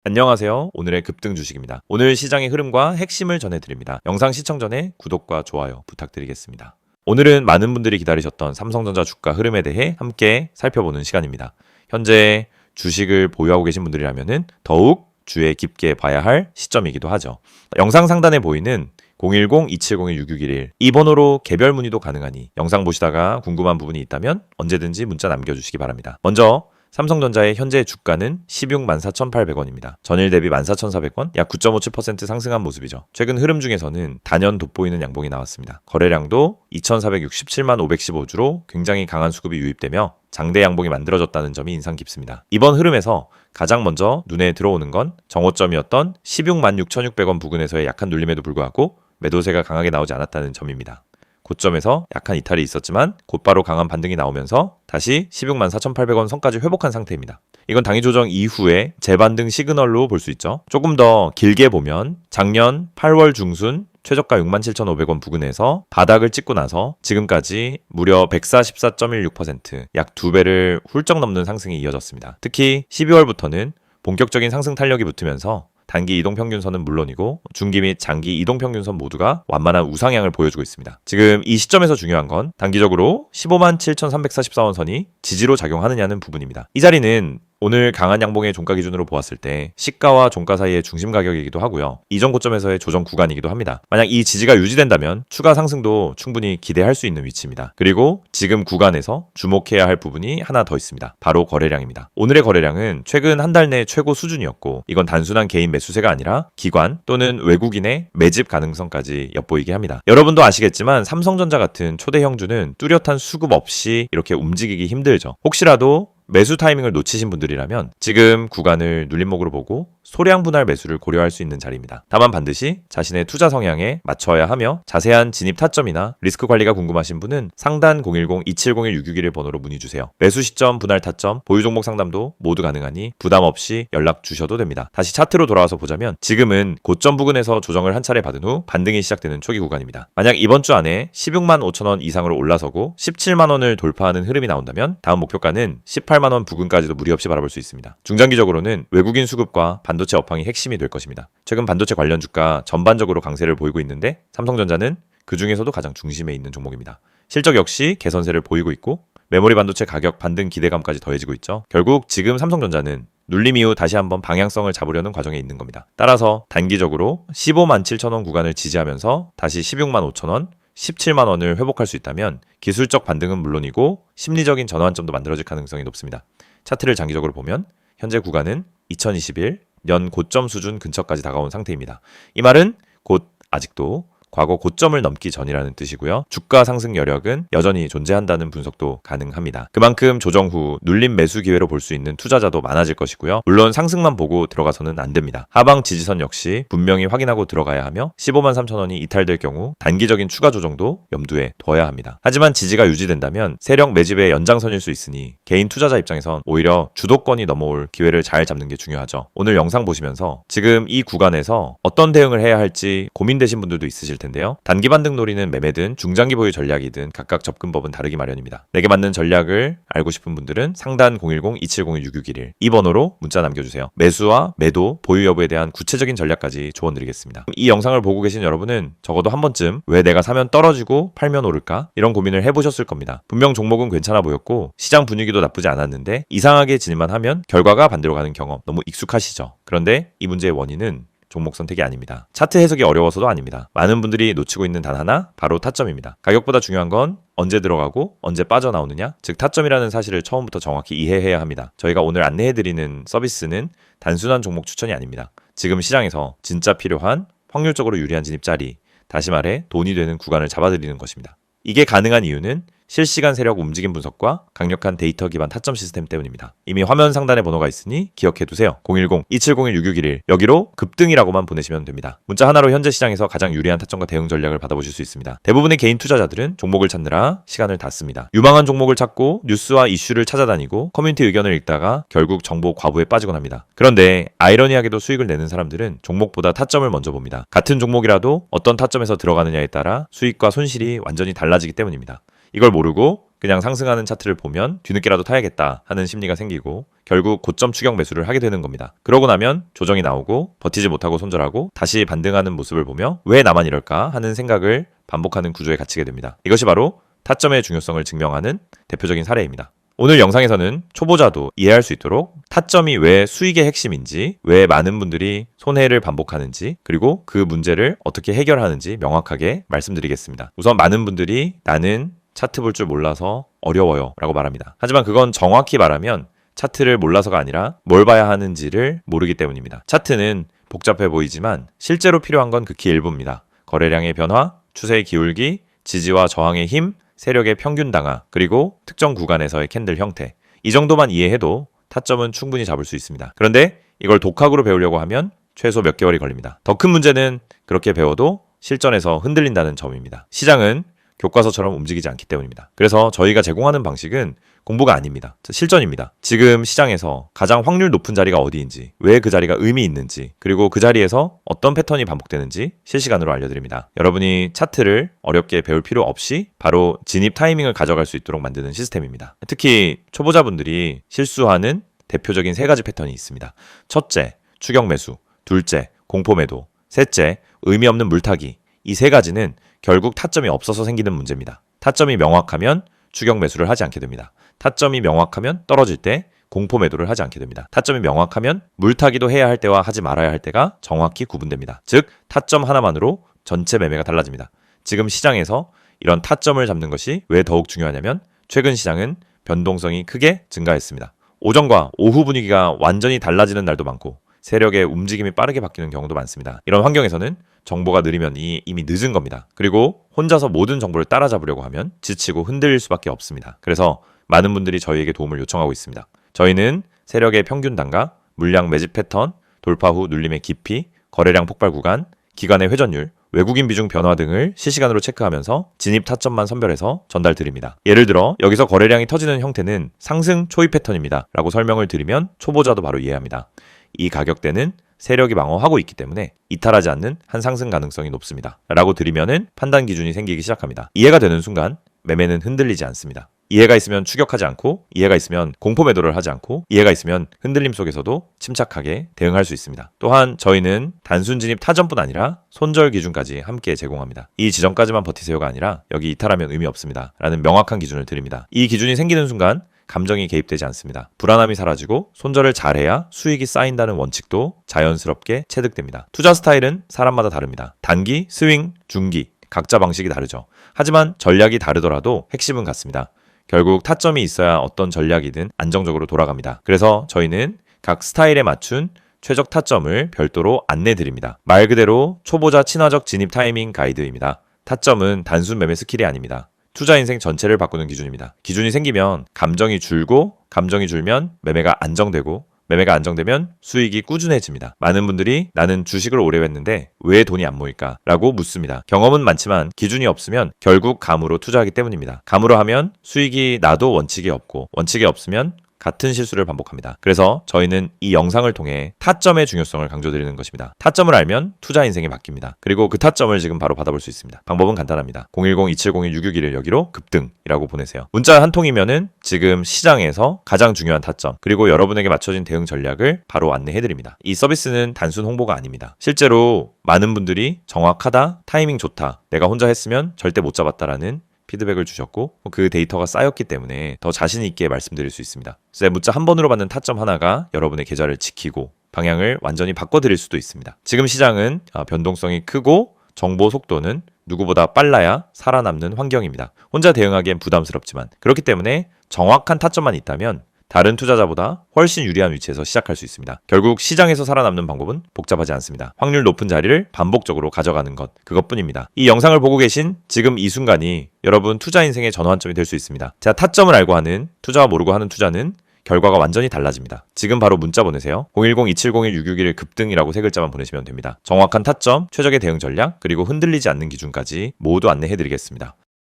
안녕하세요. 오늘의 급등 주식입니다. 오늘 시장의 흐름과 핵심을 전해드립니다. 영상 시청 전에 구독과 좋아요 부탁드리겠습니다. 오늘은 많은 분들이 기다리셨던 삼성전자 주가 흐름에 대해 함께 살펴보는 시간입니다. 현재 주식을 보유하고 계신 분들이라면 더욱 주에 깊게 봐야 할 시점이기도 하죠. 영상 상단에 보이는 010-2701-6611 이 번호로 개별 문의도 가능하니 영상 보시다가 궁금한 부분이 있다면 언제든지 문자 남겨주시기 바랍니다. 먼저 삼성전자의 현재 주가는 164,800원입니다. 전일 대비 14,400원, 약 9.57% 상승한 모습이죠. 최근 흐름 중에서는 단연 돋보이는 양봉이 나왔습니다. 거래량도 2,467만 515주로 굉장히 강한 수급이 유입되며 장대 양봉이 만들어졌다는 점이 인상 깊습니다. 이번 흐름에서 가장 먼저 눈에 들어오는 건 정오점이었던 166,600원 부근에서의 약한 눌림에도 불구하고 매도세가 강하게 나오지 않았다는 점입니다. 고점에서 약한 이탈이 있었지만 곧바로 강한 반등이 나오면서 다시 164,800원 선까지 회복한 상태입니다. 이건 단기 조정 이후에 재반등 시그널로 볼 수 있죠. 조금 더 길게 보면 작년 8월 중순 최저가 67,500원 부근에서 바닥을 찍고 나서 지금까지 무려 144.16%, 약 2배를 훌쩍 넘는 상승이 이어졌습니다. 특히 12월부터는 본격적인 상승 탄력이 붙으면서 단기 이동평균선은 물론이고 중기 및 장기 이동평균선 모두가 완만한 우상향을 보여주고 있습니다. 지금 이 시점에서 중요한 건 단기적으로 157,344원 선이 지지로 작용하느냐는 부분입니다. 이 자리는 오늘 강한 양봉의 종가 기준으로 보았을 때 시가와 종가 사이의 중심 가격이기도 하고요. 이전 고점에서의 조정 구간이기도 합니다. 만약 이 지지가 유지된다면 추가 상승도 충분히 기대할 수 있는 위치입니다. 그리고 지금 구간에서 주목해야 할 부분이 하나 더 있습니다. 바로 거래량입니다. 오늘의 거래량은 최근 한 달 내 최고 수준이었고 이건 단순한 개인 매수세가 아니라 기관 또는 외국인의 매집 가능성까지 엿보이게 합니다. 여러분도 아시겠지만 삼성전자 같은 초대 형주는 뚜렷한 수급 없이 이렇게 움직이기 힘들죠. 혹시라도 매수 타이밍을 놓치신 분들이라면 지금 구간을 눌림목으로 보고 소량 분할 매수를 고려할 수 있는 자리입니다. 다만 반드시 자신의 투자 성향에 맞춰야 하며 자세한 진입 타점이나 리스크 관리가 궁금하신 분은 상단 010-2701-661 번호로 문의 주세요. 매수 시점, 분할 타점, 보유 종목 상담도 모두 가능하니 부담 없이 연락 주셔도 됩니다. 다시 차트로 돌아와서 보자면 지금은 고점 부근에서 조정을 한 차례 받은 후 반등이 시작되는 초기 구간입니다. 만약 이번 주 안에 16만 5천 원 이상으로 올라서고 17만 원을 돌파하는 흐름이 나온다면 다음 목표가는 18만 원 부근까지도 무리 없이 바라볼 수 있습니다. 중장기적으로는 외국인 수급과 반도체 업황이 핵심이 될 것입니다. 최근 반도체 관련 주가 전반적으로 강세를 보이고 있는데 삼성전자는 그 중에서도 가장 중심에 있는 종목입니다. 실적 역시 개선세를 보이고 있고 메모리 반도체 가격 반등 기대감까지 더해지고 있죠. 결국 지금 삼성전자는 눌림 이후 다시 한번 방향성을 잡으려는 과정에 있는 겁니다. 따라서 단기적으로 15만 7천 원 구간을 지지하면서 다시 16만 5천 원, 17만 원을 회복할 수 있다면 기술적 반등은 물론이고 심리적인 전환점도 만들어질 가능성이 높습니다. 차트를 장기적으로 보면 현재 구간은 2021 년 고점 수준 근처까지 다가온 상태입니다. 이 말은 곧 아직도 과거 고점을 넘기 전이라는 뜻이고요. 주가 상승 여력은 여전히 존재한다는 분석도 가능합니다. 그만큼 조정 후 눌림 매수 기회로 볼 수 있는 투자자도 많아질 것이고요. 물론 상승만 보고 들어가서는 안 됩니다. 하방 지지선 역시 분명히 확인하고 들어가야 하며 15만 3천 원이 이탈될 경우 단기적인 추가 조정도 염두에 둬야 합니다. 하지만 지지가 유지된다면 세력 매집의 연장선일 수 있으니 개인 투자자 입장에선 오히려 주도권이 넘어올 기회를 잘 잡는 게 중요하죠. 오늘 영상 보시면서 지금 이 구간에서 어떤 대응을 해야 할지 고민되신 분들도 있으실 텐데요. 단기 반등 노리는 매매든 중장기 보유 전략이든 각각 접근법은 다르기 마련입니다. 내게 맞는 전략을 알고 싶은 분들은 상단 010-2701-6611 이 번호로 문자 남겨주세요. 매수와 매도, 보유 여부에 대한 구체적인 전략까지 조언드리겠습니다. 이 영상을 보고 계신 여러분은 적어도 한 번쯤 왜 내가 사면 떨어지고 팔면 오를까? 이런 고민을 해보셨을 겁니다. 분명 종목은 괜찮아 보였고 시장 분위기도 나쁘지 않았는데 이상하게 진입만 하면 결과가 반대로 가는 경험 너무 익숙하시죠? 그런데 이 문제의 원인은 종목 선택이 아닙니다. 차트 해석이 어려워서도 아닙니다. 많은 분들이 놓치고 있는 단 하나, 바로 타점입니다. 가격보다 중요한 건 언제 들어가고 언제 빠져나오느냐, 즉 타점이라는 사실을 처음부터 정확히 이해해야 합니다. 저희가 오늘 안내해드리는 서비스는 단순한 종목 추천이 아닙니다. 지금 시장에서 진짜 필요한 확률적으로 유리한 진입 자리, 다시 말해 돈이 되는 구간을 잡아드리는 것입니다. 이게 가능한 이유는 실시간 세력 움직임 분석과 강력한 데이터 기반 타점 시스템 때문입니다. 이미 화면 상단에 번호가 있으니 기억해두세요. 010-2701-6611 여기로 급등이라고만 보내시면 됩니다. 문자 하나로 현재 시장에서 가장 유리한 타점과 대응 전략을 받아보실 수 있습니다. 대부분의 개인 투자자들은 종목을 찾느라 시간을 다 씁니다. 유망한 종목을 찾고 뉴스와 이슈를 찾아다니고 커뮤니티 의견을 읽다가 결국 정보 과부에 빠지곤 합니다. 그런데 아이러니하게도 수익을 내는 사람들은 종목보다 타점을 먼저 봅니다. 같은 종목이라도 어떤 타점에서 들어가느냐에 따라 수익과 손실이 완전히 달라지기 때문입니다. 이걸 모르고 그냥 상승하는 차트를 보면 뒤늦게라도 타야겠다 하는 심리가 생기고 결국 고점 추격 매수를 하게 되는 겁니다. 그러고 나면 조정이 나오고 버티지 못하고 손절하고 다시 반등하는 모습을 보며 왜 나만 이럴까 하는 생각을 반복하는 구조에 갇히게 됩니다. 이것이 바로 타점의 중요성을 증명하는 대표적인 사례입니다. 오늘 영상에서는 초보자도 이해할 수 있도록 타점이 왜 수익의 핵심인지, 왜 많은 분들이 손해를 반복하는지, 그리고 그 문제를 어떻게 해결하는지 명확하게 말씀드리겠습니다. 우선 많은 분들이 나는 차트 볼 줄 몰라서 어려워요 라고 말합니다. 하지만 그건 정확히 말하면 차트를 몰라서가 아니라 뭘 봐야 하는지를 모르기 때문입니다. 차트는 복잡해 보이지만 실제로 필요한 건 극히 일부입니다. 거래량의 변화, 추세의 기울기, 지지와 저항의 힘, 세력의 평균 당하, 그리고 특정 구간에서의 캔들 형태. 이 정도만 이해해도 타점은 충분히 잡을 수 있습니다. 그런데 이걸 독학으로 배우려고 하면 최소 몇 개월이 걸립니다. 더 큰 문제는 그렇게 배워도 실전에서 흔들린다는 점입니다. 시장은 교과서처럼 움직이지 않기 때문입니다. 그래서 저희가 제공하는 방식은 공부가 아닙니다. 실전입니다. 지금 시장에서 가장 확률 높은 자리가 어디인지, 왜 그 자리가 의미 있는지, 그리고 그 자리에서 어떤 패턴이 반복되는지 실시간으로 알려드립니다. 여러분이 차트를 어렵게 배울 필요 없이 바로 진입 타이밍을 가져갈 수 있도록 만드는 시스템입니다. 특히 초보자분들이 실수하는 대표적인 3가지 패턴이 있습니다. 첫째, 추격 매수. 둘째, 공포 매도. 셋째, 의미 없는 물타기. 이 3가지는 결국 타점이 없어서 생기는 문제입니다. 타점이 명확하면 추격 매수를 하지 않게 됩니다. 타점이 명확하면 떨어질 때 공포 매도를 하지 않게 됩니다. 타점이 명확하면 물타기도 해야 할 때와 하지 말아야 할 때가 정확히 구분됩니다. 즉, 타점 하나만으로 전체 매매가 달라집니다. 지금 시장에서 이런 타점을 잡는 것이 왜 더욱 중요하냐면 최근 시장은 변동성이 크게 증가했습니다. 오전과 오후 분위기가 완전히 달라지는 날도 많고 세력의 움직임이 빠르게 바뀌는 경우도 많습니다. 이런 환경에서는 정보가 느리면 이미 늦은 겁니다. 그리고 혼자서 모든 정보를 따라잡으려고 하면 지치고 흔들릴 수밖에 없습니다. 그래서 많은 분들이 저희에게 도움을 요청하고 있습니다. 저희는 세력의 평균 단가, 물량 매집 패턴, 돌파 후 눌림의 깊이, 거래량 폭발 구간, 기간의 회전율, 외국인 비중 변화 등을 실시간으로 체크하면서 진입 타점만 선별해서 전달 드립니다. 예를 들어 여기서 거래량이 터지는 형태는 상승 초입 패턴입니다 라고 설명을 드리면 초보자도 바로 이해합니다. 이 가격대는 세력이 방어하고 있기 때문에 이탈하지 않는 한 상승 가능성이 높습니다 라고 드리면은 판단 기준이 생기기 시작합니다. 이해가 되는 순간 매매는 흔들리지 않습니다. 이해가 있으면 추격하지 않고, 이해가 있으면 공포 매도를 하지 않고, 이해가 있으면 흔들림 속에서도 침착하게 대응할 수 있습니다. 또한 저희는 단순 진입 타점뿐 아니라 손절 기준까지 함께 제공합니다. 이 지점까지만 버티세요가 아니라 여기 이탈하면 의미 없습니다 라는 명확한 기준을 드립니다. 이 기준이 생기는 순간 감정이 개입되지 않습니다. 불안함이 사라지고 손절을 잘해야 수익이 쌓인다는 원칙도 자연스럽게 체득됩니다. 투자 스타일은 사람마다 다릅니다. 단기, 스윙, 중기 각자 방식이 다르죠. 하지만 전략이 다르더라도 핵심은 같습니다. 결국 타점이 있어야 어떤 전략이든 안정적으로 돌아갑니다. 그래서 저희는 각 스타일에 맞춘 최적 타점을 별도로 안내드립니다. 말 그대로 초보자 친화적 진입 타이밍 가이드입니다. 타점은 단순 매매 스킬이 아닙니다. 투자 인생 전체를 바꾸는 기준입니다. 기준이 생기면 감정이 줄고, 감정이 줄면 매매가 안정되고, 매매가 안정되면 수익이 꾸준해집니다. 많은 분들이 나는 주식을 오래 했는데 왜 돈이 안 모일까? 라고 묻습니다. 경험은 많지만 기준이 없으면 결국 감으로 투자하기 때문입니다. 감으로 하면 수익이 나도 원칙이 없고, 원칙이 없으면 같은 실수를 반복합니다. 그래서 저희는 이 영상을 통해 타점의 중요성을 강조드리는 것입니다. 타점을 알면 투자 인생이 바뀝니다. 그리고 그 타점을 지금 바로 받아볼 수 있습니다. 방법은 간단합니다. 010-2701-661을 여기로 급등이라고 보내세요. 문자 한 통이면은 지금 시장에서 가장 중요한 타점, 그리고 여러분에게 맞춰진 대응 전략을 바로 안내해드립니다. 이 서비스는 단순 홍보가 아닙니다. 실제로 많은 분들이 정확하다, 타이밍 좋다, 내가 혼자 했으면 절대 못 잡았다라는 피드백을 주셨고 그 데이터가 쌓였기 때문에 더 자신 있게 말씀드릴 수 있습니다. 그래서 문자 한 번으로 받는 타점 하나가 여러분의 계좌를 지키고 방향을 완전히 바꿔드릴 수도 있습니다. 지금 시장은 변동성이 크고 정보 속도는 누구보다 빨라야 살아남는 환경입니다. 혼자 대응하기엔 부담스럽지만 그렇기 때문에 정확한 타점만 있다면 다른 투자자보다 훨씬 유리한 위치에서 시작할 수 있습니다. 결국 시장에서 살아남는 방법은 복잡하지 않습니다. 확률 높은 자리를 반복적으로 가져가는 것, 그것뿐입니다. 이 영상을 보고 계신 지금 이 순간이 여러분 투자 인생의 전환점이 될 수 있습니다. 자, 타점을 알고 하는, 투자와 모르고 하는 투자는 결과가 완전히 달라집니다. 지금 바로 문자 보내세요. 010-2701-661 급등이라고 3글자만 보내시면 됩니다. 정확한 타점, 최적의 대응 전략, 그리고 흔들리지 않는 기준까지 모두 안내해드리겠습니다.